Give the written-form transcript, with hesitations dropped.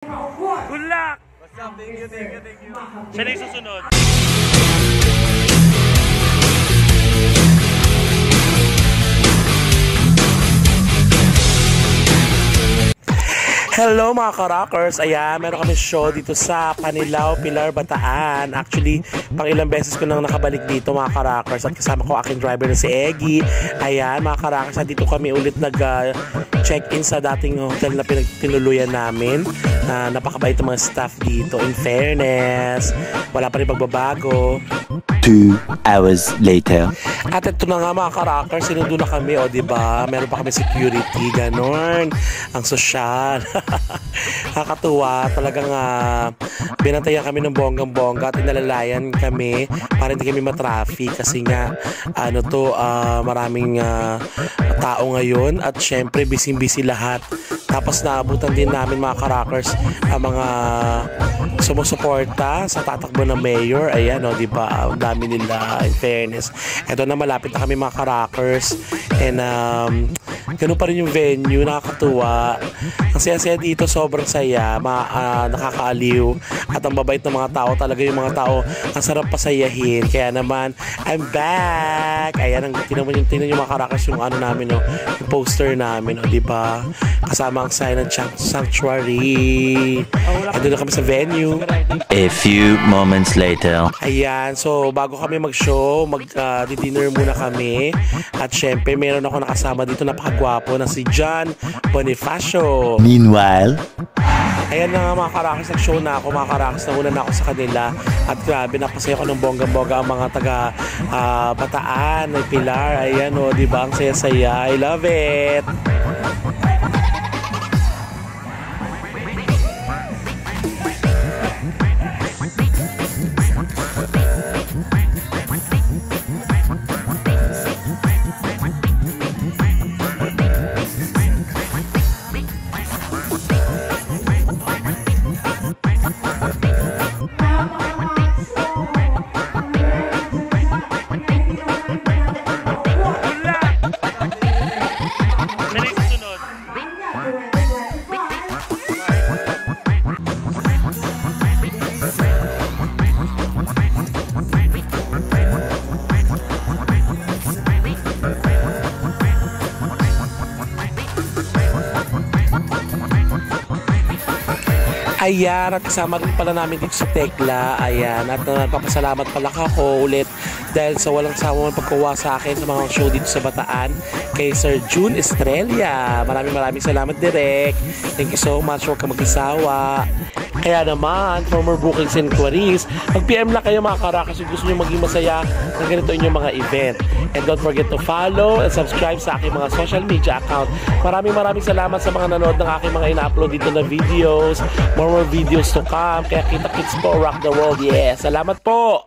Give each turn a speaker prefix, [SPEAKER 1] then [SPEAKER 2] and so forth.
[SPEAKER 1] Good luck!
[SPEAKER 2] What's up? Thank you.
[SPEAKER 1] Siya na yung susunod. Hello mga ka-rockers! Ayan, meron kami show dito sa Panilao, Pilar, Bataan. Actually, pang ilang beses ko nang nakabalik dito mga ka-rockers. At kasama ko aking driver na si Eggy. Ayan mga ka-rockers, dito kami ulit nag-check-in sa dating hotel na pinagtinuluyan namin. Napakabait ang mga staff dito. In fairness, wala pa rin pagbabago.
[SPEAKER 3] 2 hours later.
[SPEAKER 1] At ito na nga mga ka-rockers, sinundo na kami, o diba? Meron pa kami security, ganon. Ang sosyal. Nakakatuwa, talagang binantayan kami ng bonggang-bongga at inalalayan kami para hindi kami matraffic kasi nga maraming tao ngayon at syempre busy-busy lahat. Tapos naabutan din namin mga ka-rockers ang mga sumusuporta sa tatakbo ng mayor. Ayan o, diba? Ang dami nila, in fairness. Eto na, malapit na kami mga ka-rockers. And ganun pa rin yung venue, nakakatuwa. Ang saya-saya dito, sobrang saya, nakakaaliw. At ang babait ng mga tao, talaga yung mga tao, ang sarap pasayahin. Kaya naman, I'm back! Ayan, tinan yung mga ka-rockers yung namin, yung poster namin, diba? Kasama ang sign ng sanctuary. Andun na kami sa venue.
[SPEAKER 3] A few moments later.
[SPEAKER 1] Ayan, so bago kami mag-show, dinner muna kami. At syempre, meron ako nakasama dito, napakagwapo na si John Bonifacio.
[SPEAKER 3] Meanwhile,
[SPEAKER 1] ayan na nga mga ka-rockers, nag-show na ako mga ka-rockers, nauna na ako sa kanila. At grabe, napasaya ko ng bonggang-bongga ang mga taga Bataan, ay Pilar. Ayan o, diba? Ang saya-saya. I love it! Ayan, at kasama rin pala namin dito sa Tekla. Ayan, at nagpapasalamat pala ako ulit dahil sa walang sawang pagkuha sa akin sa mga show dito sa Bataan kay Sir June Estrella. Maraming salamat, Direk. Thank you so much. Huwag ka mag-isawa. Kaya naman, for more bookings and queries, mag-PM lang kayo mga ka-rockers kung gusto nyo maging masaya ng ganito inyong mga event. And don't forget to follow and subscribe sa aking mga social media account. Maraming salamat sa mga nanood ng aking mga ina-upload dito na videos. More videos to come. Kaya kita-kits po, rock the world. Yes, salamat po!